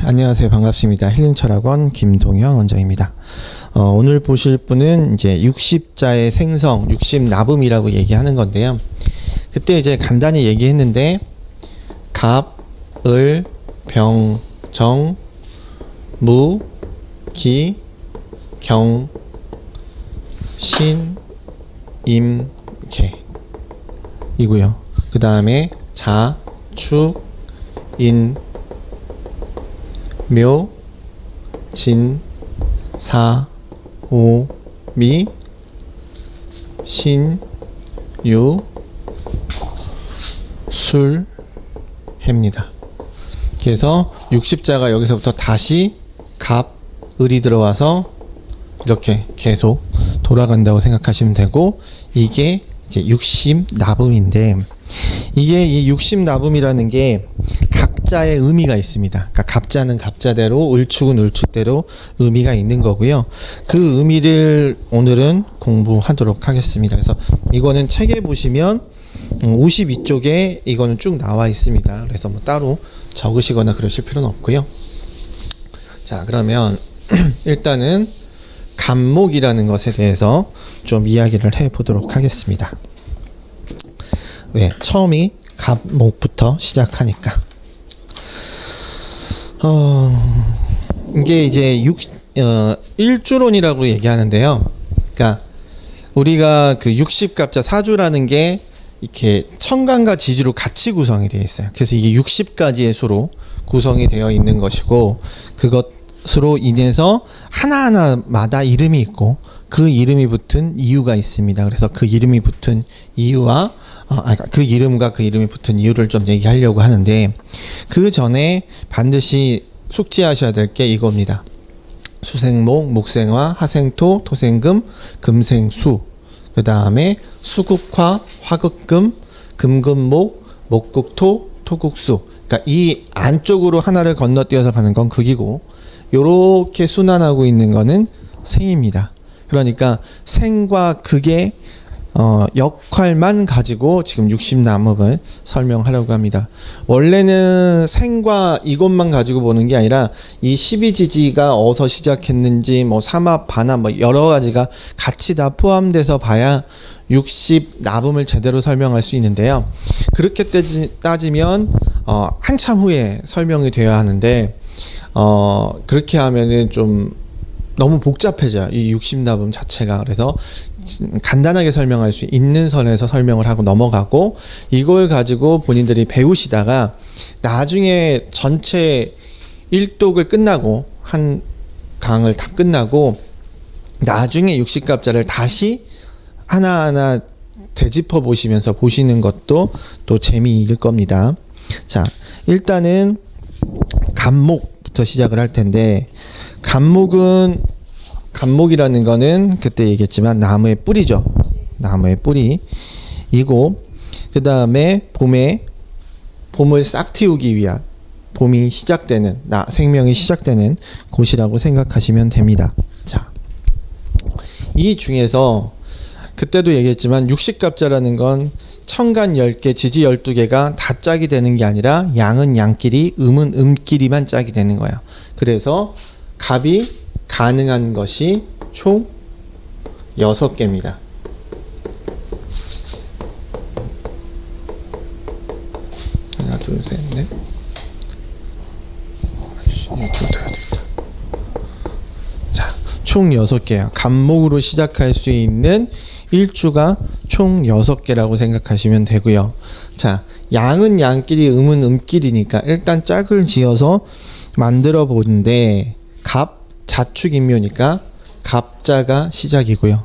안녕하세요. 반갑습니다. 힐링철학원 김동현 원장입니다. 오늘 보실 분은 이제 60자의 생성, 60나붐이라고 얘기하는 건데요. 그때 이제 간단히 얘기했는데 갑, 을, 병, 정, 무, 기, 경, 신, 임, 개 이고요. 그 다음에 자, 축, 인, 묘, 진, 사, 오, 미, 신, 유, 술, 해입니다. 그래서 60자가 여기서부터 다시 갑, 을이 들어와서 이렇게 계속 돌아간다고 생각하시면 되고, 이게 이제 60나붐인데, 이게 이 60나붐이라는 게 각자의 의미가 있습니다. 그러니까 갑자는 갑자대로, 을축은 을축대로 의미가 있는 거고요. 그 의미를 오늘은 공부하도록 하겠습니다. 그래서 이거는 책에 보시면 52쪽에 이거는 쭉 나와 있습니다. 그래서 뭐 따로 적으시거나 그러실 필요는 없고요. 자, 그러면 일단은 갑목이라는 것에 대해서 좀 이야기를 해보도록 하겠습니다. 왜? 처음이 갑목부터 시작하니까. 이게 이제 일주론이라고 얘기하는데요. 그러니까 우리가 그 60갑자 사주라는 게 이렇게 천간과 지지로 같이 구성이 되어 있어요. 그래서 이게 60가지의 수로 구성이 되어 있는 것이고, 그것으로 인해서 하나하나마다 이름이 있고 그 이름이 붙은 이유가 있습니다. 그래서 그 이름이 붙은 이유와 그 이름과 그 이름이 붙은 이유를 좀 얘기하려고 하는데, 그 전에 반드시 숙지하셔야 될 게 이겁니다. 수생목, 목생화, 화생토, 토생금, 금생수. 그 다음에 수국화, 화극금, 금금목, 목국토, 토국수. 그러니까 이 안쪽으로 하나를 건너뛰어서 가는 건 극이고, 요렇게 순환하고 있는 거는 생입니다. 그러니까 생과 극의 역할만 가지고 지금 60나붐을 설명하려고 합니다. 원래는 생과 이것만 가지고 보는 게 아니라 이 12지지가 어디서 시작했는지 뭐 삼합, 반합 뭐 여러 가지가 같이 다 포함돼서 봐야 60나붐을 제대로 설명할 수 있는데요. 그렇게 따지면 한참 후에 설명이 되어야 하는데 그렇게 하면은 좀 너무 복잡해져요. 이 60나붐 자체가. 그래서 간단하게 설명할 수 있는 선에서 설명을 하고 넘어가고, 이걸 가지고 본인들이 배우시다가 나중에 전체 1독을 끝나고 한 강을 다 끝나고 나중에 60갑자를 다시 하나하나 되짚어 보시면서 보시는 것도 또 재미일 겁니다. 자, 일단은 갑목부터 시작을 할 텐데, 갑목이라는 거는 그때 얘기했지만 나무의 뿌리죠. 나무의 뿌리이고, 그 다음에 봄을 싹 틔우기 위한, 봄이 시작되는, 생명이 시작되는 곳이라고 생각하시면 됩니다. 자, 이 중에서 그때도 얘기했지만 60갑자라는 건 천간 10개, 지지 12개가 다 짝이 되는 게 아니라 양은 양끼리, 음은 음끼리만 짝이 되는 거예요. 그래서 갑이 가능한 것이 총 6개입니다. 하나, 둘, 셋, 넷. 자, 총 6개예요. 갑목으로 시작할 수 있는 일주가 총 6개라고 생각하시면 되고요. 자, 양은 양끼리, 음은 음끼리니까 일단 짝을 지어서 만들어 보는데, 갑, 자축인묘니까 갑자가 시작이고요.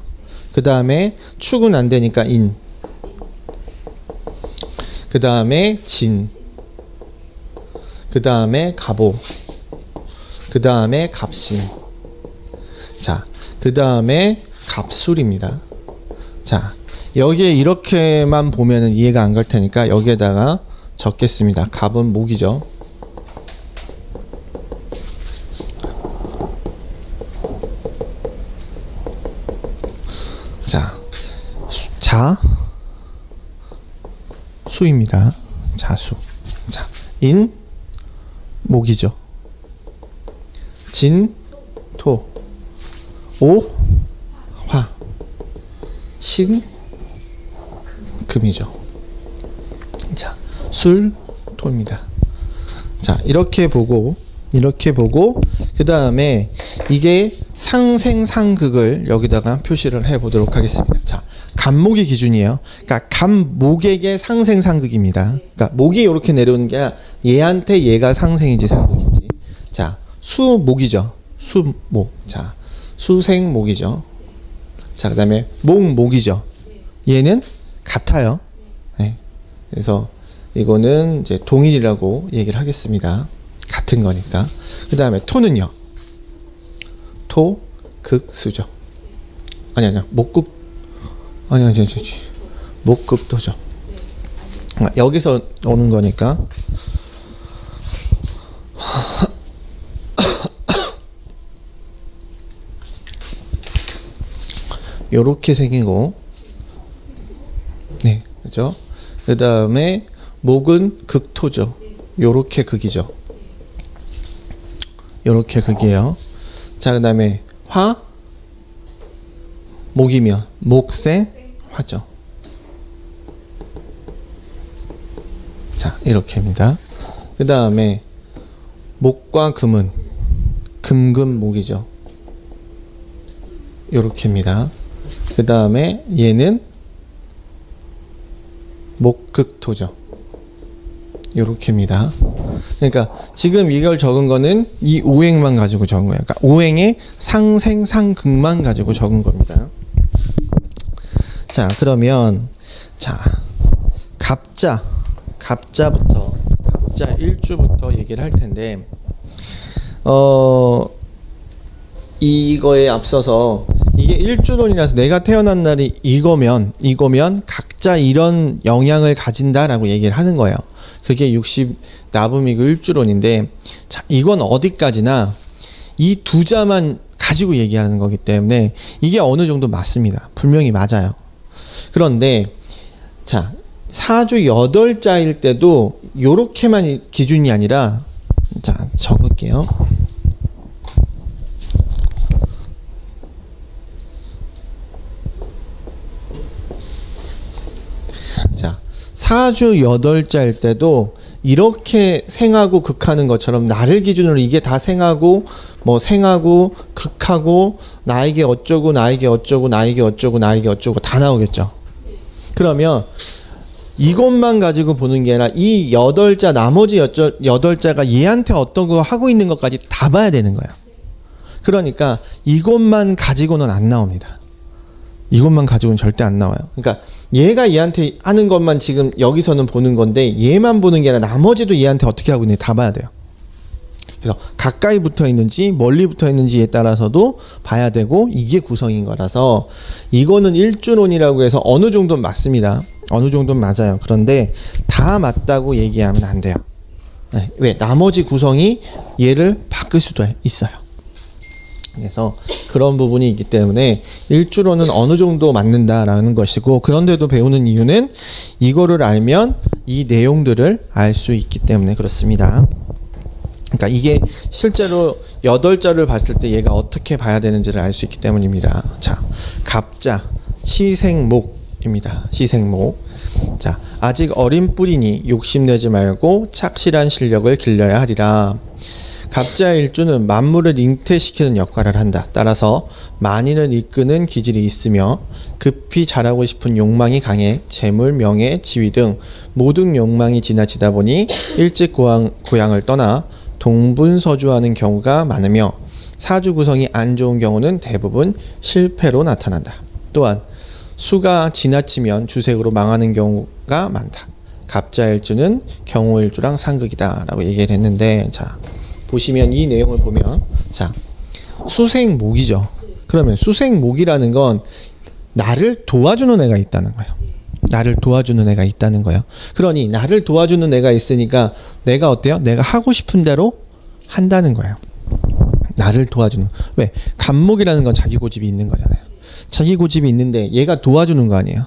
그 다음에 축은 안 되니까 인. 그 다음에 진. 그 다음에 갑오. 그 다음에 갑신. 자, 그 다음에 갑술입니다. 자, 여기에 이렇게만 보면은 이해가 안 갈 테니까 여기에다가 적겠습니다. 갑은 목이죠. 자, 수입니다. 자수. 자, 인, 목이죠. 진, 토. 오, 화. 신, 금이죠. 자, 술, 토입니다. 자, 이렇게 보고 그 다음에 이게 상생상극을 여기다가 표시를 해 보도록 하겠습니다. 자, 간목이 기준이에요. 그러니까 간목에게 상생상극입니다. 그러니까 목이 이렇게 내려오는 게 아니라 얘한테 얘가 상생인지 상극인지. 자, 수목이죠. 수목. 자, 수생목이죠. 자, 그 다음에 목이죠. 얘는 같아요. 네. 그래서 이거는 이제 동일이라고 얘기를 하겠습니다. 같은 거니까. 그 다음에 토는요. 토, 극, 수죠. 아니야. 목극. 아니. 목극토죠. 여기서 오는 거니까. 요렇게 생기고. 네. 그죠? 그 다음에 목은 극토죠. 요렇게 극이죠. 요렇게 극이에요. 자, 그 다음에 화, 목이면 목생, 화죠. 자, 이렇게입니다. 그 다음에 목과 금은 금금목이죠. 요렇게입니다. 그 다음에 얘는 목극토죠. 요렇게입니다. 그러니까 지금 이걸 적은 거는 이 오행만 가지고 적은 거예요. 그러니까 오행의 상생상극만 가지고 적은 겁니다. 자, 그러면 자, 갑자부터 갑자 일주부터 얘기를 할 텐데 이거에 앞서서 이게 일주론이라서 내가 태어난 날이 이거면 각자 이런 영향을 가진다라고 얘기를 하는 거예요. 그게 60 나붐이고 일주론인데, 자, 이건 어디까지나 이 두 자만 가지고 얘기하는 거기 때문에 이게 어느 정도 맞습니다. 분명히 맞아요. 그런데 자, 사주 8자일 때도 요렇게만 기준이 아니라, 자, 적을게요. 자, 사주 8자일 때도 이렇게 생하고 극하는 것처럼 나를 기준으로 이게 다 생하고 뭐 생하고 극하고 나에게 어쩌고 나에게 어쩌고 나에게 어쩌고 나에게 어쩌고 다 나오겠죠. 그러면 이것만 가지고 보는 게 아니라 이 8자 나머지 8자가 얘한테 어떤 거 하고 있는 것까지 다 봐야 되는 거예요. 그러니까 이것만 가지고는 안 나옵니다. 이것만 가지고는 절대 안 나와요. 그러니까 얘가 얘한테 하는 것만 지금 여기서는 보는 건데 얘만 보는 게 아니라 나머지도 얘한테 어떻게 하고 있는지 다 봐야 돼요. 그래서 가까이 붙어 있는지 멀리 붙어 있는지에 따라서도 봐야 되고, 이게 구성인 거라서 이거는 일주론이라고 해서 어느 정도는 맞습니다. 어느 정도는 맞아요. 그런데 다 맞다고 얘기하면 안 돼요. 네, 왜? 나머지 구성이 얘를 바꿀 수도 있어요. 그래서 그런 부분이 있기 때문에 일주로는 어느 정도 맞는다라는 것이고, 그런데도 배우는 이유는 이거를 알면 이 내용들을 알 수 있기 때문에 그렇습니다. 그러니까 이게 실제로 8자를 봤을 때 얘가 어떻게 봐야 되는지를 알 수 있기 때문입니다. 자, 갑자, 시생목입니다. 시생목. 자, 아직 어린 뿌리니 욕심내지 말고 착실한 실력을 길러야 하리라. 갑자의 일주는 만물을 잉태시키는 역할을 한다. 따라서 만인을 이끄는 기질이 있으며 급히 자라고 싶은 욕망이 강해 재물, 명예, 지위 등 모든 욕망이 지나치다 보니 일찍 고향을 떠나 동분서주하는 경우가 많으며 사주 구성이 안 좋은 경우는 대부분 실패로 나타난다. 또한 수가 지나치면 주색으로 망하는 경우가 많다. 갑자일주는 경호일주랑 상극이다 라고 얘기를 했는데, 자, 보시면 이 내용을 보면, 자, 수생목이죠. 그러면 수생목이라는 건 나를 도와주는 애가 있다는 거예요. 나를 도와주는 애가 있다는 거예요. 그러니 나를 도와주는 애가 있으니까 내가 어때요? 내가 하고 싶은 대로 한다는 거예요. 나를 도와주는. 왜? 간목이라는 건 자기 고집이 있는 거잖아요. 자기 고집이 있는데 얘가 도와주는 거 아니에요.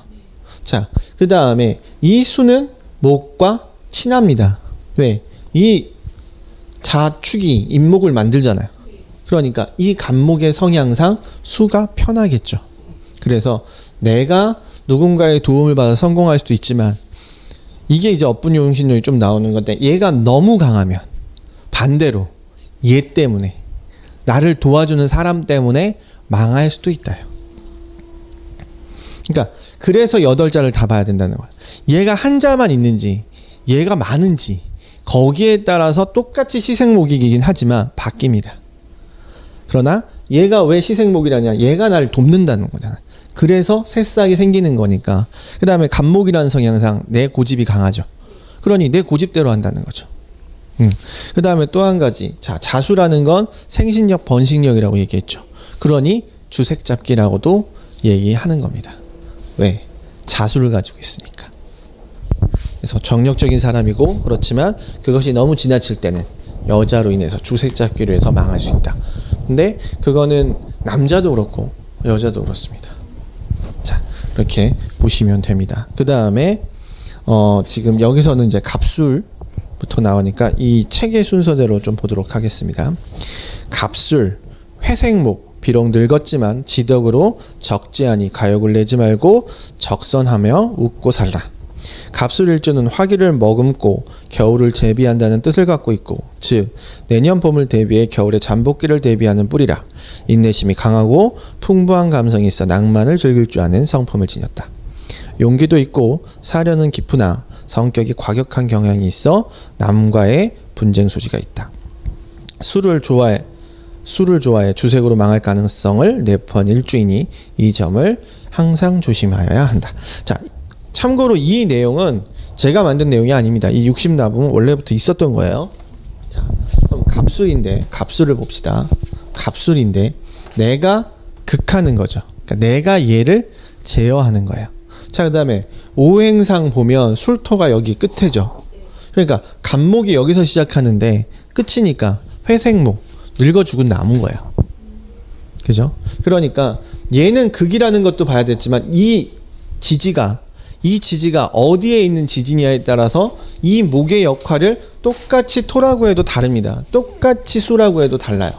자, 그 다음에 이 수는 목과 친합니다. 왜? 이 자축이 임목을 만들잖아요. 그러니까 이 간목의 성향상 수가 편하겠죠. 그래서 내가 누군가의 도움을 받아 성공할 수도 있지만 이게 이제 업분용신론이 좀 나오는 건데 얘가 너무 강하면 반대로 얘 때문에 나를 도와주는 사람 때문에 망할 수도 있다요. 그러니까 그래서 8자를 다 봐야 된다는 거야. 얘가 한 자만 있는지 얘가 많은지 거기에 따라서 똑같이 시생목이긴 하지만 바뀝니다. 그러나 얘가 왜 시생목이라냐? 얘가 나를 돕는다는 거잖아. 그래서 새싹이 생기는 거니까. 그 다음에 간목이라는 성향상 내 고집이 강하죠. 그러니 내 고집대로 한다는 거죠. 그 다음에 또 한 가지. 자, 자수라는 건 생신력, 번식력이라고 얘기했죠. 그러니 주색잡기라고도 얘기하는 겁니다. 왜? 자수를 가지고 있으니까. 그래서 정력적인 사람이고 그렇지만 그것이 너무 지나칠 때는 여자로 인해서 주색잡기로 해서 망할 수 있다. 근데 그거는 남자도 그렇고 여자도 그렇습니다. 자, 이렇게 보시면 됩니다. 그 다음에 지금 여기서는 이제 갑술부터 나오니까 이 책의 순서대로 좀 보도록 하겠습니다. 갑술, 회색목, 비록 늙었지만 지덕으로 적지하니 가욕을 내지 말고 적선하며 웃고 살라. 갑술일주는 화기를 머금고 겨울을 대비한다는 뜻을 갖고 있고, 즉 내년 봄을 대비해 겨울의 잠복기를 대비하는 뿌리라. 인내심이 강하고 풍부한 감성이 있어 낭만을 즐길 줄 아는 성품을 지녔다. 용기도 있고 사려는 깊으나 성격이 과격한 경향이 있어 남과의 분쟁 소지가 있다. 술을 좋아해 주색으로 망할 가능성을 내포한 일주이니 이 점을 항상 조심하여야 한다. 자, 참고로 이 내용은 제가 만든 내용이 아닙니다. 이 60나무는 원래부터 있었던 거예요. 자, 그럼 갑술인데 갑술을 봅시다. 갑술인데 내가 극하는 거죠. 그러니까 내가 얘를 제어하는 거예요. 자, 그 다음에 오행상 보면 술토가 여기 끝에죠. 그러니까 간목이 여기서 시작하는데 끝이니까 회색목, 늙어 죽은 나무인 거예요. 그죠? 그러니까 얘는 극이라는 것도 봐야 됐지만 이 지지가 어디에 있는 지지냐에 따라서 이 목의 역할을 똑같이 토라고 해도 다릅니다. 똑같이 수라고 해도 달라요.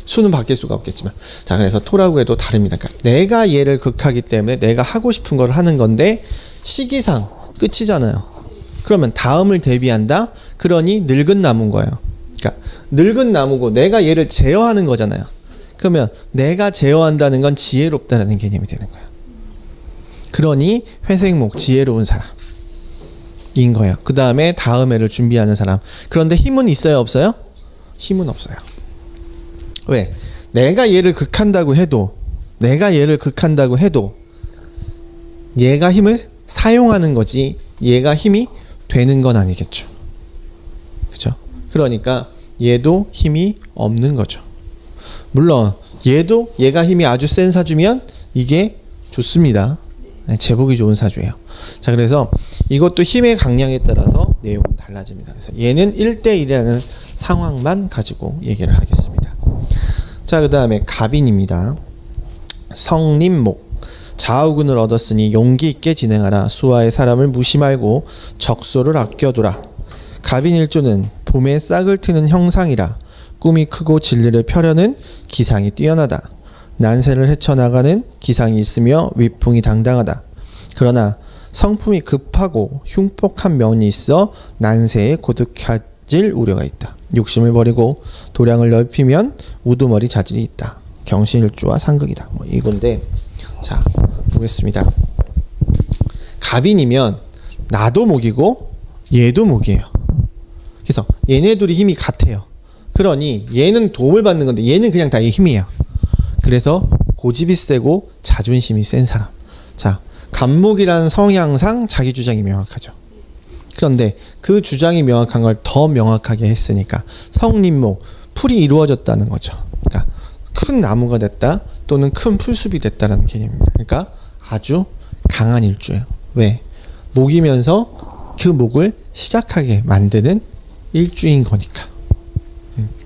수는 바뀔 수가 없겠지만. 자, 그래서 토라고 해도 다릅니다. 그러니까 내가 얘를 극하기 때문에 내가 하고 싶은 걸 하는 건데 시기상 끝이잖아요. 그러면 다음을 대비한다? 그러니 늙은 나무인 거예요. 그러니까 늙은 나무고 내가 얘를 제어하는 거잖아요. 그러면 내가 제어한다는 건 지혜롭다는 개념이 되는 거예요. 그러니 회색목, 지혜로운 사람인 거예요. 그 다음에 다음 해를 준비하는 사람. 그런데 힘은 있어요, 없어요? 힘은 없어요. 왜? 내가 얘를 극한다고 해도 얘가 힘을 사용하는 거지 얘가 힘이 되는 건 아니겠죠. 그죠? 그러니까 얘도 힘이 없는 거죠. 물론 얘가 힘이 아주 센 사주면 이게 좋습니다. 제복이 좋은 사주예요. 자, 그래서 이것도 힘의 강량에 따라서 내용은 달라집니다. 그래서 얘는 1대1이라는 상황만 가지고 얘기를 하겠습니다. 자, 그 다음에 갑인입니다. 성림목, 자우군을 얻었으니 용기 있게 진행하라. 수하의 사람을 무시 말고 적소를 아껴두라. 갑인일주는 봄에 싹을 트는 형상이라. 꿈이 크고 진리를 펴려는 기상이 뛰어나다. 난세를 헤쳐나가는 기상이 있으며 위풍이 당당하다. 그러나 성품이 급하고 흉폭한 면이 있어 난세에 고득해질 우려가 있다. 욕심을 버리고 도량을 넓히면 우두머리 자질이 있다. 경신일주와 상극이다. 이건데, 자, 보겠습니다. 갑인이면 나도 목이고 얘도 목이에요. 그래서 얘네 둘이 힘이 같아요. 그러니 얘는 도움을 받는 건데 얘는 그냥 다 힘이에요. 그래서 고집이 세고 자존심이 센 사람. 자, 간목이라는 성향상 자기 주장이 명확하죠. 그런데 그 주장이 명확한 걸 더 명확하게 했으니까 성림목, 풀이 이루어졌다는 거죠. 그러니까 큰 나무가 됐다 또는 큰 풀숲이 됐다는 개념입니다. 그러니까 아주 강한 일주예요. 왜? 목이면서 그 목을 시작하게 만드는 일주인 거니까.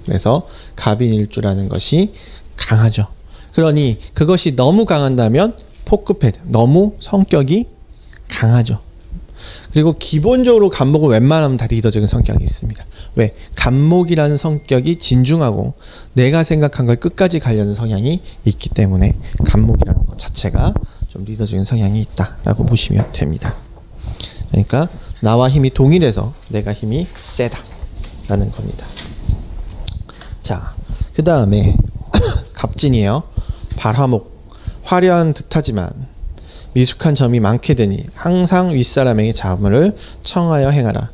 그래서 갑인일주라는 것이 강하죠. 그러니 그것이 너무 강한다면 폭급해, 너무 성격이 강하죠. 그리고 기본적으로 갑목은 웬만하면 다 리더적인 성격이 있습니다. 왜? 갑목이라는 성격이 진중하고 내가 생각한 걸 끝까지 가려는 성향이 있기 때문에 갑목이라는 것 자체가 좀 리더적인 성향이 있다라고 보시면 됩니다. 그러니까 나와 힘이 동일해서 내가 힘이 세다라는 겁니다. 자, 그 다음에 갑진이에요. 발화목, 화려한 듯하지만 미숙한 점이 많게 되니 항상 윗사람에게 자문을 청하여 행하라.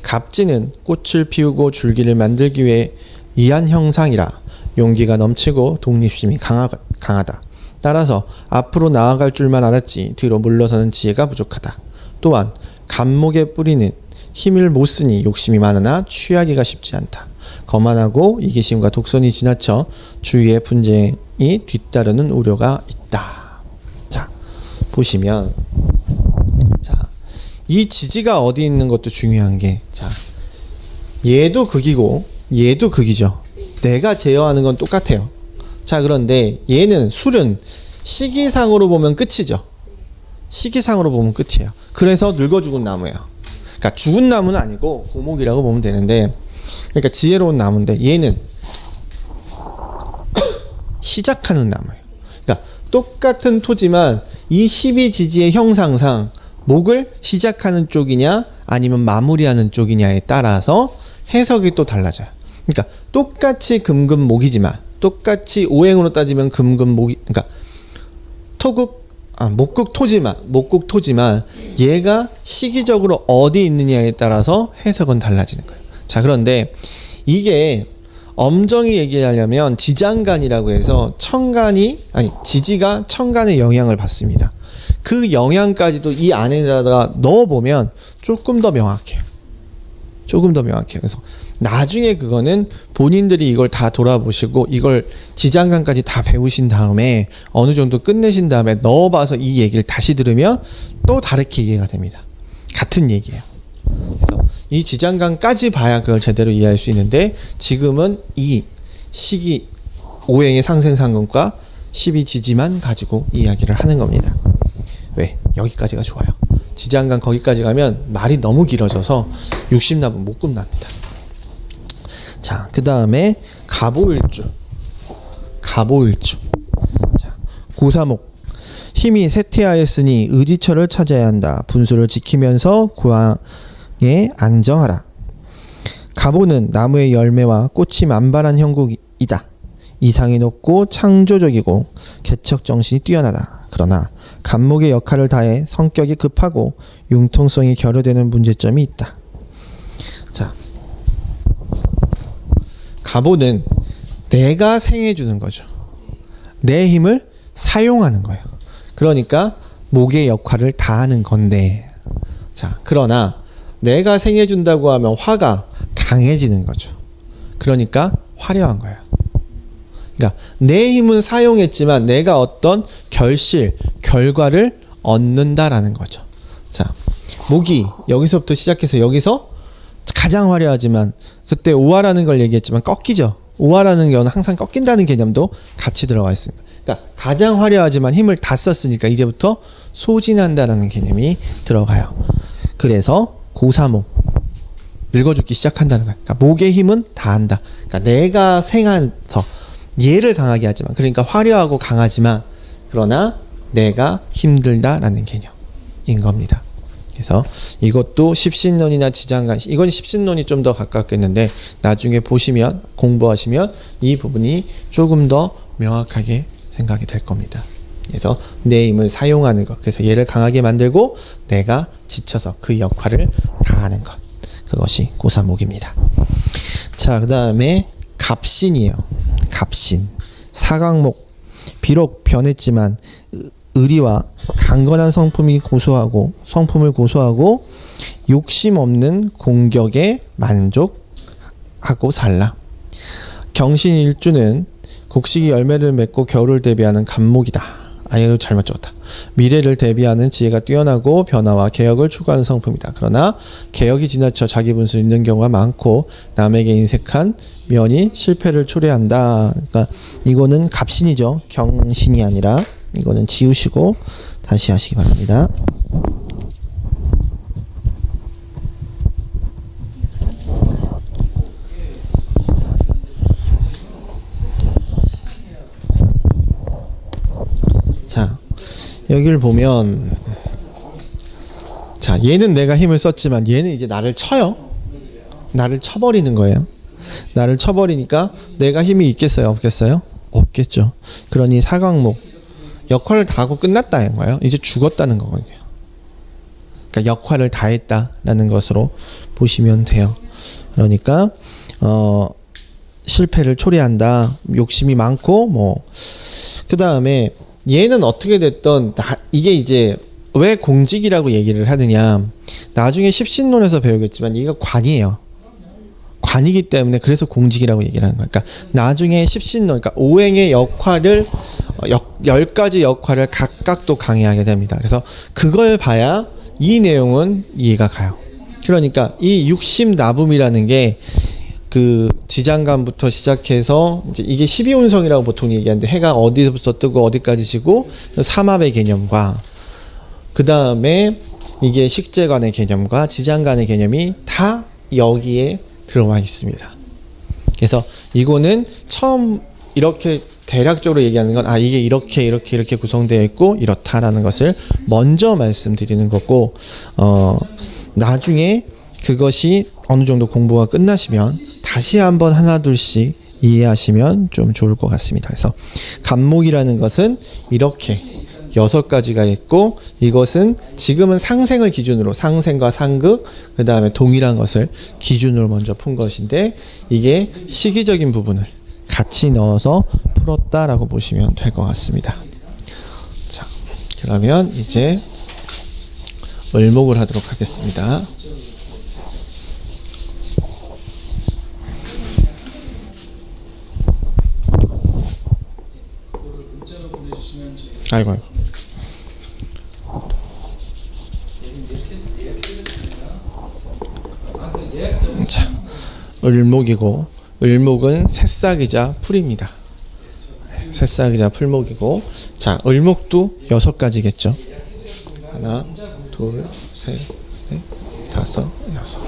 갑진은 꽃을 피우고 줄기를 만들기 위해 이한 형상이라 용기가 넘치고 독립심이 강하다. 따라서 앞으로 나아갈 줄만 알았지 뒤로 물러서는 지혜가 부족하다. 또한 갑목의 뿌리는 힘을 못 쓰니 욕심이 많으나 취하기가 쉽지 않다. 거만하고 이기심과 독선이 지나쳐 주위의 분쟁이 뒤따르는 우려가 있다. 자, 보시면 자, 이 지지가 어디 있는 것도 중요한 게 자, 얘도 극이고 얘도 극이죠. 내가 제어하는 건 똑같아요. 자, 그런데 얘는 술은 시기상으로 보면 끝이죠. 시기상으로 보면 끝이에요. 그래서 늙어 죽은 나무예요. 그러니까 죽은 나무는 아니고 고목이라고 보면 되는데, 그러니까 지혜로운 나무인데 얘는 시작하는 나무예요. 그러니까 똑같은 토지만 이 12지지의 형상상 목을 시작하는 쪽이냐 아니면 마무리하는 쪽이냐에 따라서 해석이 또 달라져요. 그러니까 똑같이 금금목이지만 똑같이 오행으로 따지면 금금목이, 그러니까 목극토지만 얘가 시기적으로 어디 있느냐에 따라서 해석은 달라지는 거예요. 자, 그런데 이게 엄정히 얘기하려면 지장간이라고 해서 지지가 천간의 영향을 받습니다. 그 영향까지도 이 안에다가 넣어보면 조금 더 명확해요. 그래서 나중에 그거는 본인들이 이걸 다 돌아보시고 이걸 지장간까지 다 배우신 다음에 어느 정도 끝내신 다음에 넣어봐서 이 얘기를 다시 들으면 또 다르게 이해가 됩니다. 같은 얘기예요. 그래서 이 지장간까지 봐야 그걸 제대로 이해할 수 있는데 지금은 이 시기 오행의 상생상근과 12지지만 가지고 이야기를 하는 겁니다. 왜? 여기까지가 좋아요. 지장간 거기까지 가면 말이 너무 길어져서 60납은 못 끝납니다. 자, 그 다음에 갑오일주. 자, 고사목. 힘이 쇠퇴하였으니 의지처를 찾아야 한다. 분수를 지키면서 고향에 안정하라. 갑오는 나무의 열매와 꽃이 만발한 형국이다. 이상이 높고 창조적이고 개척정신이 뛰어나다. 그러나 갑목의 역할을 다해 성격이 급하고 융통성이 결여되는 문제점이 있다. 자, 갑오는 내가 생해주는 거죠. 내 힘을 사용하는 거예요. 그러니까 목의 역할을 다하는 건데, 자, 그러나 내가 생해준다고 하면 화가 강해지는 거죠. 그러니까 화려한 거예요. 그러니까 내 힘은 사용했지만 내가 어떤 결과를 얻는다라는 거죠. 자, 목이 여기서부터 시작해서 여기서 가장 화려하지만 그때 오화라는 걸 얘기했지만 꺾이죠. 오화라는 경우는 항상 꺾인다는 개념도 같이 들어가 있습니다. 그러니까 가장 화려하지만 힘을 다 썼으니까 이제부터 소진한다라는 개념이 들어가요. 그래서 고사목, 늙어 죽기 시작한다는 거예요. 그러니까 목의 힘은 다 한다. 그러니까 내가 생해서 얘를 강하게 하지만, 그러니까 화려하고 강하지만 그러나 내가 힘들다라는 개념인 겁니다. 그래서 이것도 십신론이나 지장간, 이건 십신론이 좀 더 가깝겠는데 나중에 보시면, 공부하시면 이 부분이 조금 더 명확하게 생각이 될 겁니다. 그래서 내 힘을 사용하는 것, 그래서 얘를 강하게 만들고 내가 지쳐서 그 역할을 다하는 것, 그것이 고사목입니다. 자, 그 다음에 갑신이에요. 갑신, 사각목. 비록 변했지만 의리와 강건한 성품을 고소하고 욕심 없는 공격에 만족하고 살라. 경신일주는 곡식이 열매를 맺고 겨울을 대비하는 갑목이다. 아유, 잘못 적었다. 미래를 대비하는 지혜가 뛰어나고 변화와 개혁을 추구하는 성품이다. 그러나 개혁이 지나쳐 자기 분수를 잃는 경우가 많고 남에게 인색한 면이 실패를 초래한다. 그러니까 이거는 갑신이죠. 경신이 아니라 이거는 지우시고 다시 하시기 바랍니다. 자, 여기를 보면, 자, 얘는 내가 힘을 썼지만 얘는 이제 나를 쳐요. 나를 쳐버리는 거예요. 나를 쳐버리니까 내가 힘이 있겠어요? 없겠어요? 없겠죠. 그러니 사광목 역할을 다 하고 끝났다는 거예요. 이제 죽었다는 거거든요. 그러니까 역할을 다 했다라는 것으로 보시면 돼요. 그러니까 실패를 초래한다. 욕심이 많고 뭐 그 다음에 얘는 어떻게 됐던 이게 이제 왜 공직이라고 얘기를 하느냐. 나중에 십신론에서 배우겠지만 이거 관이에요. 관이기 때문에 그래서 공직이라고 얘기를 하는 거예요. 그러니까 나중에 십신론, 그러니까 오행의 역할을 10가지 역할을 각각 또 강의하게 됩니다. 그래서 그걸 봐야 이 내용은 이해가 가요. 그러니까 이 육십나붐이라는 게 그 지장간부터 시작해서 이제 이게 12운성이라고 보통 얘기하는데 해가 어디서부터 뜨고 어디까지 지고 삼합의 개념과 그 다음에 이게 식재관의 개념과 지장간의 개념이 다 여기에 들어와 있습니다. 그래서 이거는 처음 이렇게 대략적으로 얘기하는 건 이게 이렇게 구성되어 있고 이렇다라는 것을 먼저 말씀드리는 거고 나중에 그것이 어느 정도 공부가 끝나시면 다시 한번 하나둘씩 이해하시면 좀 좋을 것 같습니다. 그래서 간목이라는 것은 이렇게 6가지가 있고 이것은 지금은 상생을 기준으로 상생과 상극 그 다음에 동일한 것을 기준으로 먼저 푼 것인데 이게 시기적인 부분을 같이 넣어서 풀었다라고 보시면 될 것 같습니다. 자, 그러면 이제 을목을 하도록 하겠습니다. 아이고. 자, 을목이고 을목은 새싹이자 풀입니다. 새싹이자 풀목이고 자, 을목도 6가지겠죠. 하나, 둘, 셋, 넷, 다섯, 여섯.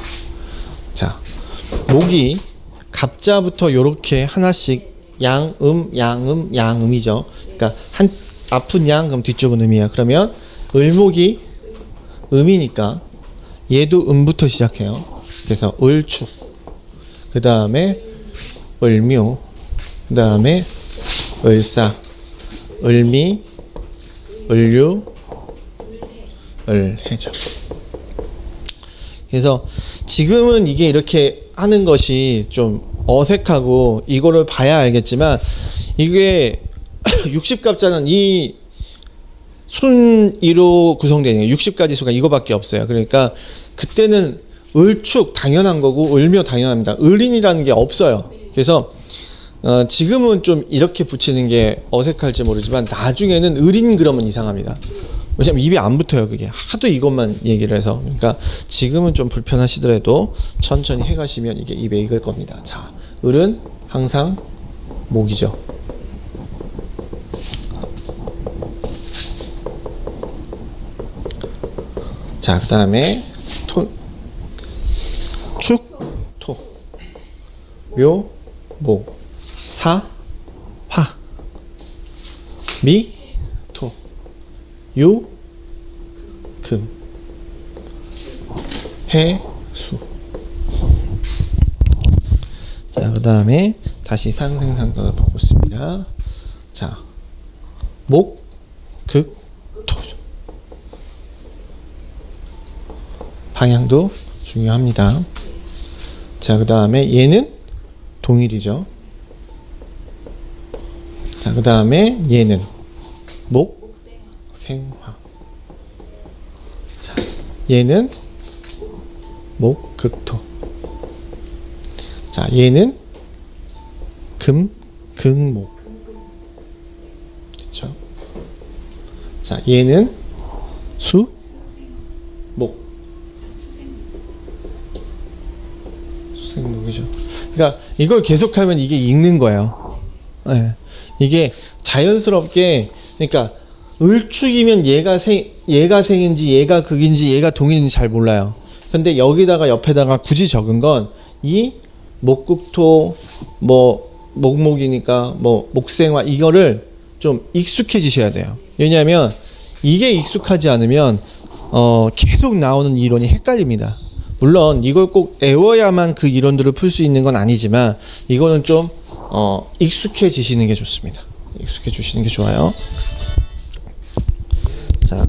자, 목이 갑자부터 요렇게 하나씩 양음이죠. 그러니까 한 앞은 양 그럼 뒤쪽은 음이야. 그러면 을목이 음이니까 얘도 음부터 시작해요. 그래서 을축, 그 다음에 을묘, 그 다음에 을사, 을미, 을유, 을해죠. 그래서 지금은 이게 이렇게 하는 것이 좀 어색하고 이거를 봐야 알겠지만 이게 60갑자는 이 순위로 구성되는 60가지 수가 이거밖에 없어요. 그러니까 그때는 을축 당연한 거고 을묘 당연합니다. 을인이라는 게 없어요. 그래서 지금은 좀 이렇게 붙이는 게 어색할지 모르지만 나중에는 을인 그러면 이상합니다. 왜냐면 입에 안 붙어요. 그게 하도 이것만 얘기를 해서. 그러니까 지금은 좀 불편하시더라도 천천히 해가시면 이게 입에 익을 겁니다. 자, 을은 항상 목이죠. 자, 그 다음에 축, 토, 묘, 목, 사, 화, 미, 토, 유, 금, 해, 수. 자, 그 다음에 다시 상생상극을 보고 있습니다. 자, 목, 극, 토. 방향도 중요합니다. 자, 그 다음에 얘는 동일이죠. 자, 그 다음에 얘는 목, 생화. 자, 얘는 목, 극토. 자, 얘는 금, 극목. 그렇죠? 자, 얘는 수, 목. 수생목이죠. 그러니까 이걸 계속하면 이게 읽는 거예요. 네. 이게 자연스럽게, 그러니까 을축이면 얘가 생인지 얘가 극인지 얘가 동인지 잘 몰라요. 근데 여기다가 옆에다가 굳이 적은 건 이 목극토 뭐 목목이니까 뭐 목생화 이거를 좀 익숙해지셔야 돼요. 왜냐하면 이게 익숙하지 않으면 계속 나오는 이론이 헷갈립니다. 물론 이걸 꼭 외워야만 그 이론들을 풀 수 있는 건 아니지만 이거는 좀 익숙해지시는 게 좋습니다. 익숙해지시는 게 좋아요. 자,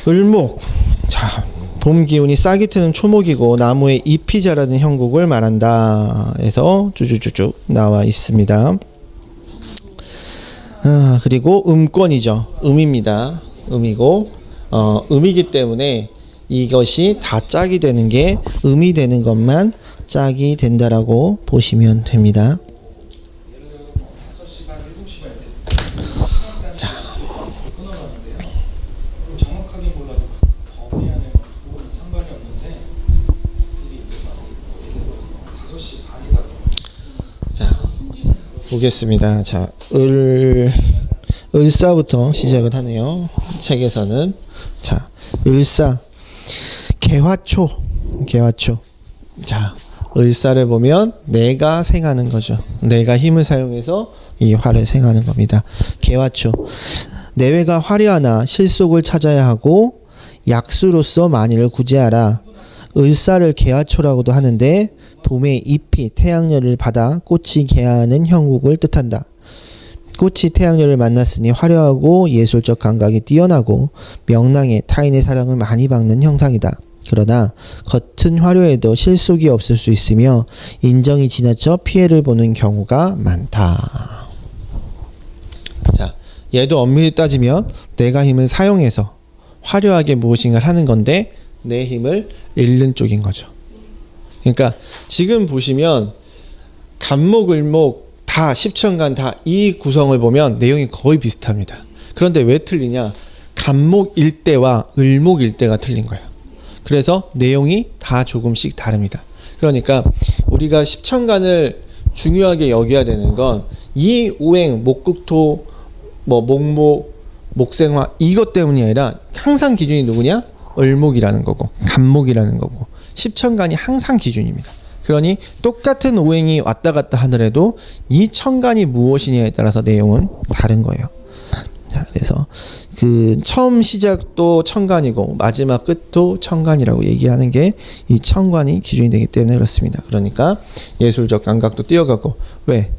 을목. 자, 봄 기운이 싹이 트는 초목이고 나무에 잎이 자라는 형국을 말한다 해서 쭈쭈쭈쭈 나와 있습니다. 그리고 음권이죠. 음입니다. 음이고 음이기 때문에 이것이 다 짝이 되는 게 음이 되는 것만 짝이 된다라고 보시면 됩니다. 자, 정확하게 몰라도 범위 안에 그거는 상관이 없는데 5시 반이다. 자, 보겠습니다. 자, 을사부터 시작을 하네요. 책에서는. 자, 을사 개화초. 자, 을사를 보면 내가 생하는 거죠. 내가 힘을 사용해서 이 화를 생하는 겁니다. 개화초. 내외가 화려하나 실속을 찾아야 하고 약수로서 만일을 구제하라. 을사를 개화초라고도 하는데 봄의 잎이 태양열을 받아 꽃이 개하는 형국을 뜻한다. 꽃이 태양열을 만났으니 화려하고 예술적 감각이 뛰어나고 명랑해 타인의 사랑을 많이 받는 형상이다. 그러나 겉은 화려해도 실속이 없을 수 있으며 인정이 지나쳐 피해를 보는 경우가 많다. 자, 얘도 엄밀히 따지면 내가 힘을 사용해서 화려하게 무엇인가를 하는 건데 내 힘을 잃는 쪽인 거죠. 그러니까 지금 보시면 간목, 을목 다 십천간 다 이 구성을 보면 내용이 거의 비슷합니다. 그런데 왜 틀리냐? 간목일 때와 을목일 때가 틀린 거예요. 그래서 내용이 다 조금씩 다릅니다. 그러니까 우리가 십천간을 중요하게 여겨야 되는 건 이 오행, 목극토, 목목, 목생화 이것 때문이 아니라 항상 기준이 누구냐? 을목이라는 거고 간목이라는 거고 십천간이 항상 기준입니다. 그러니 똑같은 오행이 왔다 갔다 하더라도 이 천간이 무엇이냐에 따라서 내용은 다른 거예요. 자, 그래서 그 처음 시작도 천간이고 마지막 끝도 천간이라고 얘기하는 게 이 천간이 기준이 되기 때문에 그렇습니다. 그러니까 예술적 감각도 뛰어가고 왜?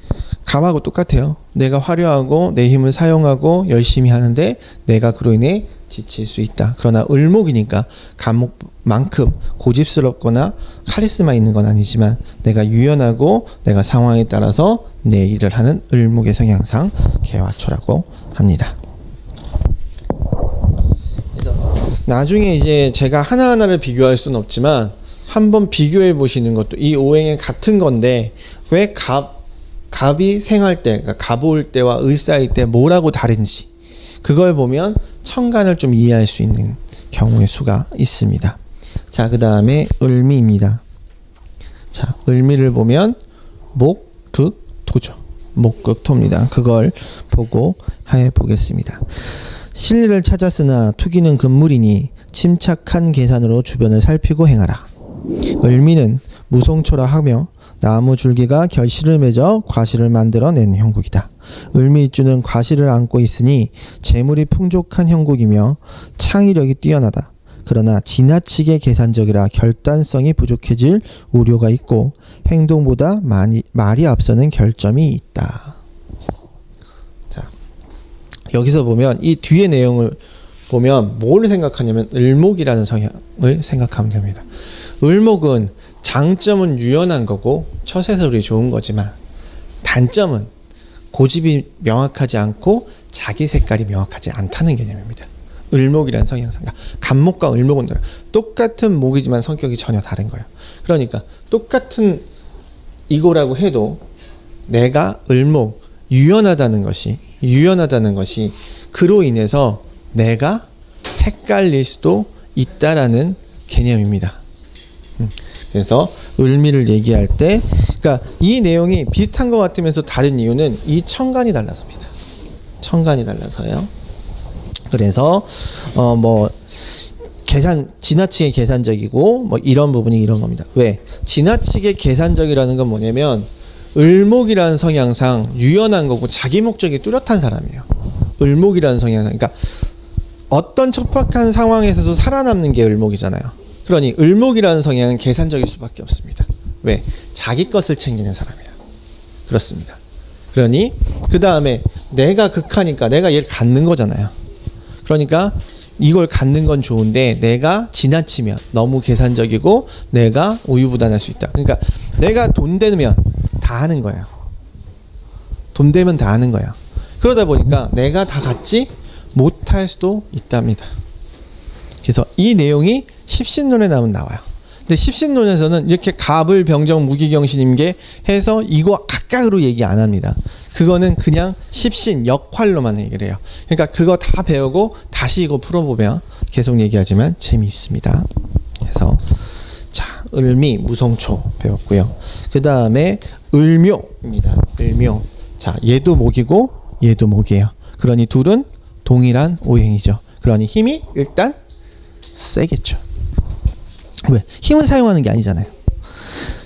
감하고 똑같아요. 내가 화려하고 내 힘을 사용하고 열심히 하는데 내가 그로 인해 지칠 수 있다. 그러나 을목이니까 간목만큼 고집스럽거나 카리스마 있는 건 아니지만 내가 유연하고 내가 상황에 따라서 내 일을 하는 을목의 성향상 개화초라고 합니다. 나중에 이제 제가 하나하나를 비교할 수는 없지만 한번 비교해 보시는 것도 이 오행이 같은 건데 왜 갑이 생할 때, 그러니까 갑올 때와 을사일 때 뭐라고 다른지 그걸 보면 천간을 좀 이해할 수 있는 경우의 수가 있습니다. 자, 그 다음에 을미입니다. 자, 을미를 보면 목극토죠. 목극토입니다. 그걸 보고 해보겠습니다. 실리를 찾았으나 투기는 금물이니 침착한 계산으로 주변을 살피고 행하라. 을미는 무송초라 하며 나무 줄기가 결실을 맺어 과실을 만들어낸 형국이다. 을미입주는 과실을 안고 있으니 재물이 풍족한 형국이며 창의력이 뛰어나다. 그러나 지나치게 계산적이라 결단성이 부족해질 우려가 있고 행동보다 말이 앞서는 결점이 있다. 자, 여기서 보면 이 뒤의 내용을 보면 뭘 생각하냐면 을목이라는 성향을 생각하면 됩니다. 을목은 장점은 유연한 거고 처세술이 좋은 거지만 단점은 고집이 명확하지 않고 자기 색깔이 명확하지 않다는 개념입니다. 을목이라는 성향상 간목과 을목은 똑같은 목이지만 성격이 전혀 다른 거예요. 그러니까 똑같은 이거라고 해도 내가 을목 유연하다는 것이 그로 인해서 내가 헷갈릴 수도 있다라는 개념입니다. 그래서 을미를 얘기할 때 그러니까 이 내용이 비슷한 것 같으면서 다른 이유는 이 천간이 달라서입니다. 천간이 달라서요. 그래서 지나치게 계산적이고 이런 부분이 이런 겁니다. 왜? 지나치게 계산적이라는 건 뭐냐면 을목이라는 성향상 유연한 거고 자기 목적이 뚜렷한 사람이에요. 을목이라는 성향상, 그러니까 어떤 척박한 상황에서도 살아남는 게 을목이잖아요. 그러니 을목이라는 성향은 계산적일 수밖에 없습니다. 왜? 자기 것을 챙기는 사람이야. 그렇습니다. 그러니 그 다음에 내가 극하니까 내가 얘를 갖는 거잖아요. 그러니까 이걸 갖는 건 좋은데 내가 지나치면 너무 계산적이고 내가 우유부단할 수 있다. 그러니까 내가 돈 되면 다 하는 거예요. 돈 되면 다 하는 거예요. 그러다 보니까 내가 다 갖지 못할 수도 있답니다. 그래서 이 내용이 십신론에 나오면 나와요. 근데 십신론에서는 이렇게 갑을 병정 무기경신임계 해서 이거 각각으로 얘기 안 합니다. 그거는 그냥 십신 역할로만 얘기를 해요. 그러니까 그거 다 배우고 다시 이거 풀어보면 계속 얘기하지만 재미있습니다. 그래서 자, 을미 무성초 배웠고요. 그 다음에 을묘입니다. 을묘. 자, 얘도 목이고 얘도 목이에요. 그러니 둘은 동일한 오행이죠. 그러니 힘이 일단 세겠죠. 왜? 힘을 사용하는 게 아니잖아요.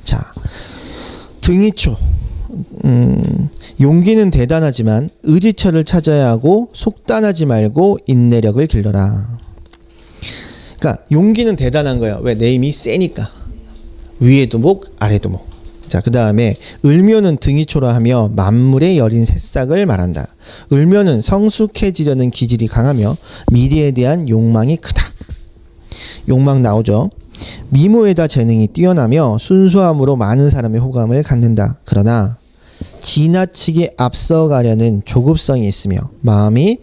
자, 등이초. 용기는 대단하지만 의지처를 찾아야 하고 속단하지 말고 인내력을 길러라. 그러니까 용기는 대단한 거예요. 왜? 내 힘이 세니까. 위에도 목, 아래도 목. 자, 그 다음에 을묘는 등이초라 하며 만물의 여린 새싹을 말한다. 을묘는 성숙해지려는 기질이 강하며 미래에 대한 욕망이 크다. 욕망 나오죠. 미모에다 재능이 뛰어나며 순수함으로 많은 사람의 호감을 갖는다. 그러나 지나치게 앞서가려는 조급성이 있으며 마음이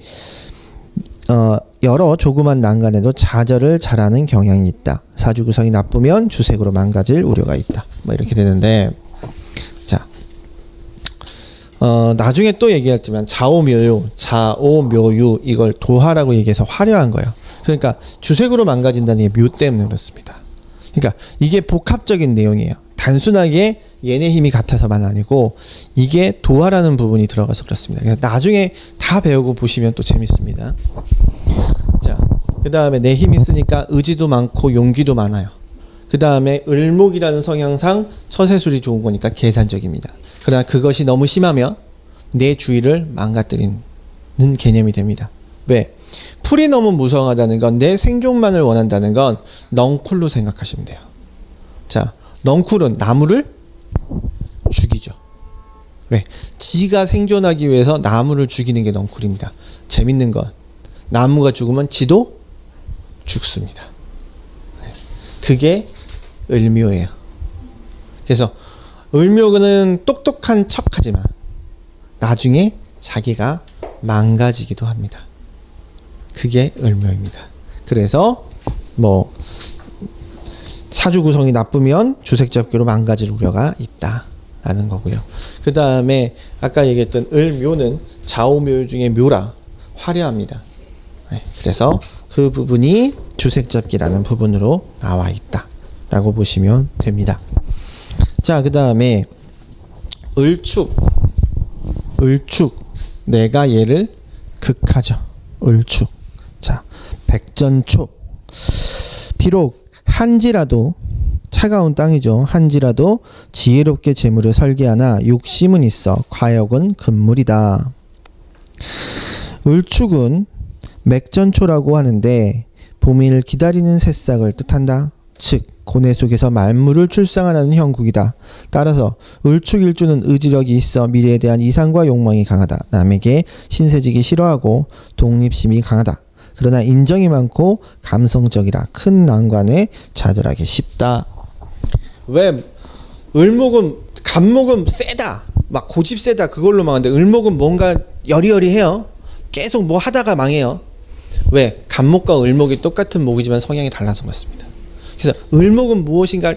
여러 조그만 난간에도 좌절을 잘하는 경향이 있다. 사주 구성이 나쁘면 주색으로 망가질 우려가 있다. 뭐 이렇게 되는데, 자, 나중에 또 얘기했지만 자오묘유 이걸 도화라고 얘기해서 화려한 거예요. 그러니까 주색으로 망가진다는 게 묘 때문에 그렇습니다. 그러니까 이게 복합적인 내용이에요. 단순하게 얘네 힘이 같아서만 아니고 이게 도화라는 부분이 들어가서 그렇습니다. 그래서 나중에 다 배우고 보시면 또 재밌습니다. 자, 그 다음에 내 힘이 쓰니까 의지도 많고 용기도 많아요. 그 다음에 을목이라는 성향상 서세술이 좋은 거니까 계산적입니다. 그러나 그것이 너무 심하면 내 주의를 망가뜨리는 개념이 됩니다. 왜? 풀이 너무 무성하다는 건 내 생존만을 원한다는 건 넝쿨로 생각하시면 돼요. 자, 넝쿨은 나무를 죽이죠. 왜? 지가 생존하기 위해서 나무를 죽이는 게 넝쿨입니다. 재밌는 건 나무가 죽으면 지도 죽습니다. 그게 을묘예요. 그래서 을묘는 똑똑한 척하지만 나중에 자기가 망가지기도 합니다. 그게 을묘입니다. 그래서 뭐 사주 구성이 나쁘면 주색잡기로 망가질 우려가 있다라는 거고요. 그 다음에 아까 얘기했던 을묘는 좌오묘 중에 묘라 화려합니다. 네, 그래서 그 부분이 주색잡기라는 부분으로 나와 있다라고 보시면 됩니다. 자, 그 다음에 을축. 내가 얘를 극하죠. 을축. 자, 백전초. 비록 한지라도 차가운 땅이죠. 한지라도 지혜롭게 재물을 설계하나 욕심은 있어 과욕은 금물이다. 을축은 맥전초라고 하는데 봄을 기다리는 새싹을 뜻한다. 즉 고뇌 속에서 만물을 출상하는 형국이다. 따라서 을축일주는 의지력이 있어 미래에 대한 이상과 욕망이 강하다. 남에게 신세지기 싫어하고 독립심이 강하다. 그러나 인정이 많고 감성적이라 큰 난관에 좌절하기 쉽다. 왜? 을목은 간목은 세다. 막 고집 세다. 그걸로 망하는데 을목은 뭔가 여리여리해요. 계속 뭐 하다가 망해요. 왜? 간목과 을목이 똑같은 목이지만 성향이 달라서 그렇습니다. 그래서 을목은 무엇인가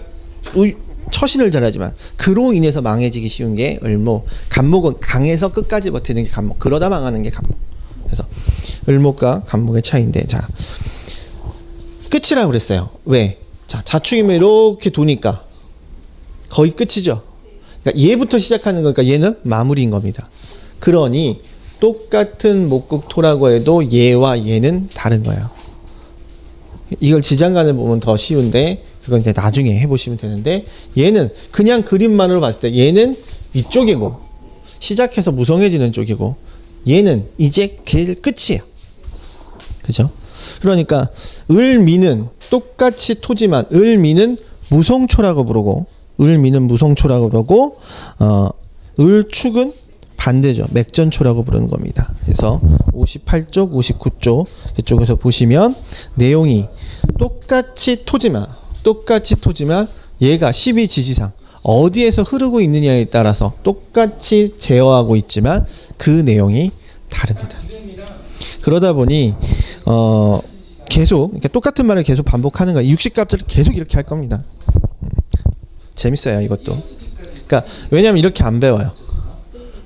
처신을 잘하지만 그로 인해서 망해지기 쉬운 게 을목. 간목은 강해서 끝까지 버티는 게 간목. 그러다 망하는 게 간목. 그래서 을목과 간목의 차이인데, 자, 끝이라고 그랬어요. 왜? 자, 자축이면 이렇게 도니까 거의 끝이죠. 그러니까 얘부터 시작하는 거니까 얘는 마무리인 겁니다. 그러니 똑같은 목극토라고 해도 얘와 얘는 다른 거예요. 이걸 지장간을 보면 더 쉬운데 그건 이제 나중에 해보시면 되는데, 얘는 그냥 그림만으로 봤을 때 얘는 이쪽이고 시작해서 무성해지는 쪽이고 얘는 이제 걔 끝이에요. 그죠? 그러니까 을미는 똑같이 토지만 을미는 무성초라고 부르고 을축은 반대죠. 맥전초라고 부르는 겁니다. 그래서 58쪽, 59쪽 이쪽에서 보시면 내용이 똑같이 토지만 얘가 12지지상 어디에서 흐르고 있느냐에 따라서 똑같이 제어하고 있지만 그 내용이 다릅니다. 그러다 보니 계속 그러니까 똑같은 말을 계속 반복하는 거야. 60값을 계속 이렇게 할 겁니다. 재밌어요, 이것도. 그러니까 왜냐하면 이렇게 안 배워요.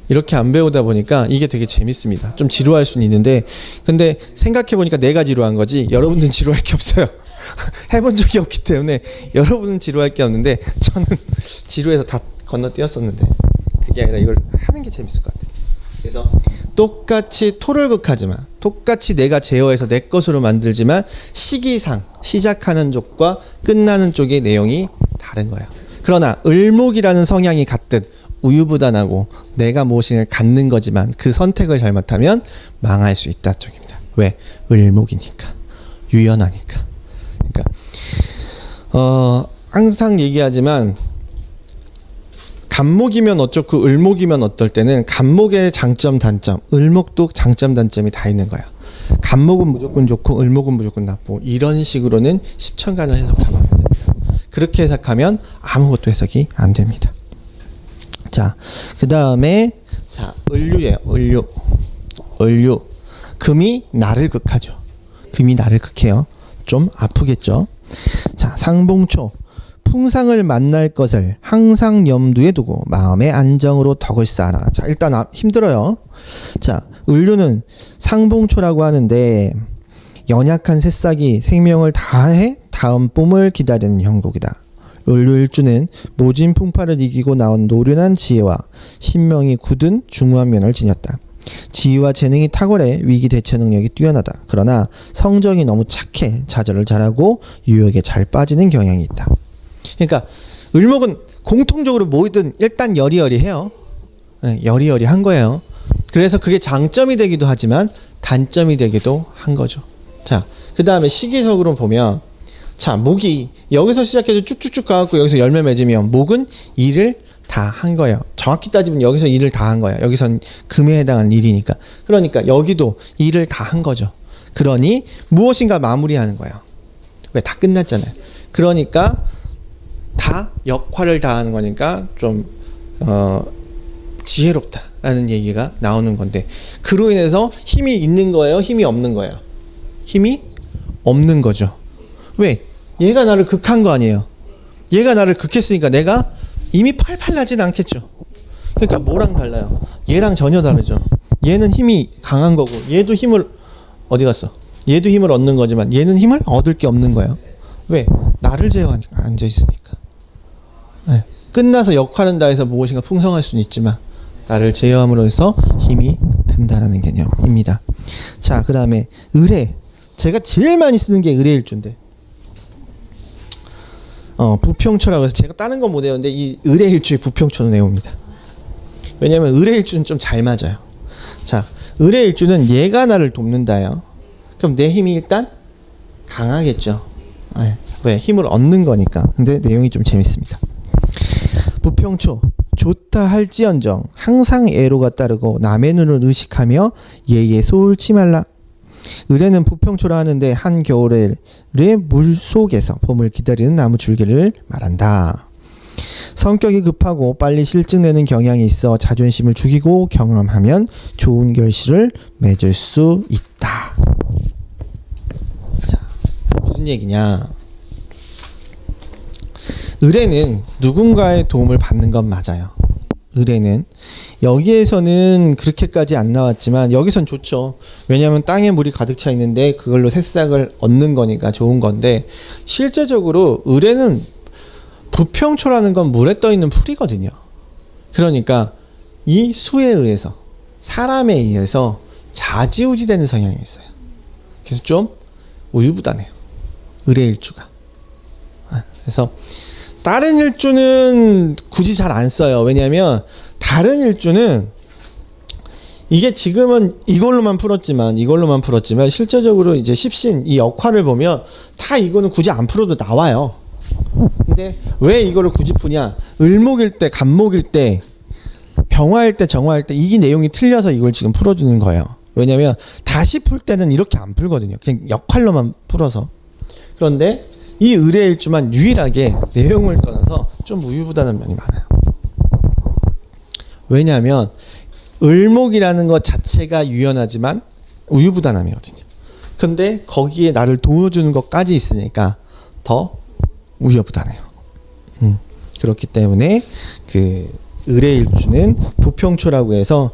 이렇게 안 배우다 보니까 이게 되게 재밌습니다. 좀 지루할 수는 있는데 근데 생각해 보니까 내가 지루한 거지 여러분들은 지루할 게 없어요. 해본 적이 없기 때문에 여러분은 지루할 게 없는데 저는 지루해서 다 건너뛰었었는데 그게 아니라 이걸 하는 게 재밌을 것 같아요. 그래서 똑같이 토를 극하지만 똑같이 내가 제어해서 내 것으로 만들지만 시기상 시작하는 쪽과 끝나는 쪽의 내용이 다른 거예요. 그러나 을목이라는 성향이 같듯 우유부단하고 내가 무엇인가를 갖는 거지만 그 선택을 잘못하면 망할 수 있다 쪽입니다. 왜? 을목이니까. 유연하니까. 그러니까 항상 얘기하지만 간목이면 어쩌고 을목이면 어떨 때는 간목의 장점 단점, 을목도 장점 단점이 다 있는 거야. 간목은 무조건 좋고 을목은 무조건 나쁘고 이런 식으로는 십천간을 해석하면 안 됩니다. 그렇게 해석하면 아무것도 해석이 안 됩니다. 자, 그 다음에 자 을류예요. 을류. 금이 나를 극하죠. 금이 나를 극해요. 좀 아프겠죠. 자, 상봉초. 풍상을 만날 것을 항상 염두에 두고 마음의 안정으로 덕을 쌓아라. 자, 일단 힘들어요. 자, 을류는 상봉초라고 하는데 연약한 새싹이 생명을 다해 다음 봄을 기다리는 형국이다. 을류일주는 모진 풍파를 이기고 나온 노련한 지혜와 신명이 굳은 중후한 면을 지녔다. 지위와 재능이 탁월해 위기 대처 능력이 뛰어나다. 그러나 성정이 너무 착해 좌절을 잘하고 유혹에 잘 빠지는 경향이 있다. 그러니까 을목은 공통적으로 뭐든 일단 여리여리해요. 네, 여리여리한 거예요. 그래서 그게 장점이 되기도 하지만 단점이 되기도 한 거죠. 자, 그 다음에 시기적으로 보면 자, 목이 여기서 시작해서 쭉쭉쭉 가갖고 여기서 열매 맺으면 목은 일을 다 한 거예요. 정확히 따지면 여기서 일을 다 한 거예요. 여기선 금에 해당하는 일이니까. 그러니까 여기도 일을 다 한 거죠. 그러니 무엇인가 마무리하는 거예요. 왜? 다 끝났잖아요. 그러니까 다 역할을 다 하는 거니까 좀 지혜롭다라는 얘기가 나오는 건데 그로 인해서 힘이 있는 거예요? 힘이 없는 거예요? 힘이 없는 거죠. 왜? 얘가 나를 극한 거 아니에요. 얘가 나를 극했으니까 내가 이미 팔팔 나진 않겠죠. 그러니까 뭐랑 달라요? 얘랑 전혀 다르죠. 얘는 힘이 강한 거고 얘도 힘을 어디 갔어? 얘도 힘을 얻는 거지만 얘는 힘을 얻을 게 없는 거예요. 왜? 나를 제어하니까 앉아있으니까. 네. 끝나서 역할은 다해서 무엇인가 풍성할 수는 있지만 나를 제어함으로 해서 힘이 든다라는 개념입니다. 자, 그 다음에 을해. 제가 제일 많이 쓰는 게 을해일주인데 부평초라고 해서 제가 다른 건 못 외우는데 이 을해일주의 부평초는 외웁니다. 왜냐면 을해일주는 좀 잘 맞아요. 자, 을해일주는 얘가 나를 돕는다요. 그럼 내 힘이 일단 강하겠죠. 네. 왜? 힘을 얻는 거니까. 근데 내용이 좀 재밌습니다. 부평초. 좋다 할지언정 항상 애로가 따르고 남의 눈을 의식하며 예에 소홀치 말라. 을에는 부평초라 하는데 한겨울의 물속에서 봄을 기다리는 나무 줄기를 말한다. 성격이 급하고 빨리 실증내는 경향이 있어 자존심을 죽이고 경험하면 좋은 결실을 맺을 수 있다. 자, 무슨 얘기냐? 을에는 누군가의 도움을 받는 건 맞아요. 을에는 여기에서는 그렇게까지 안 나왔지만 여기선 좋죠. 왜냐하면 땅에 물이 가득 차 있는데 그걸로 새싹을 얻는 거니까 좋은 건데 실제적으로 을에는 부평초라는 건 물에 떠 있는 풀이거든요. 그러니까 이 수에 의해서 사람에 의해서 좌지우지되는 성향이 있어요. 그래서 좀 우유부단해요. 을해일주가. 그래서 다른 일주는 굳이 잘 안 써요. 왜냐하면 다른 일주는 이게 지금은 이걸로만 풀었지만 실제적으로 이제 십신 이 역할을 보면 다 이거는 굳이 안 풀어도 나와요. 근데 왜 이거를 굳이 푸냐? 을목일 때, 간목일 때, 병화일 때, 정화일 때 이 내용이 틀려서 이걸 지금 풀어주는 거예요. 왜냐면 다시 풀 때는 이렇게 안 풀거든요. 그냥 역할로만 풀어서. 그런데 이 을의 일주만 유일하게 내용을 떠나서 좀 우유부단한 면이 많아요. 왜냐하면 을목이라는 것 자체가 유연하지만 우유부단함이거든요. 근데 거기에 나를 도와주는 것까지 있으니까 더 우유부단해요. 그렇기 때문에 그 을의 일주는 부평초라고 해서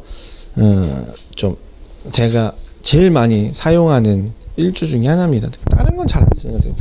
좀 제가 제일 많이 사용하는 일주 중에 하나입니다. 다른 건 잘 안 쓰거든요.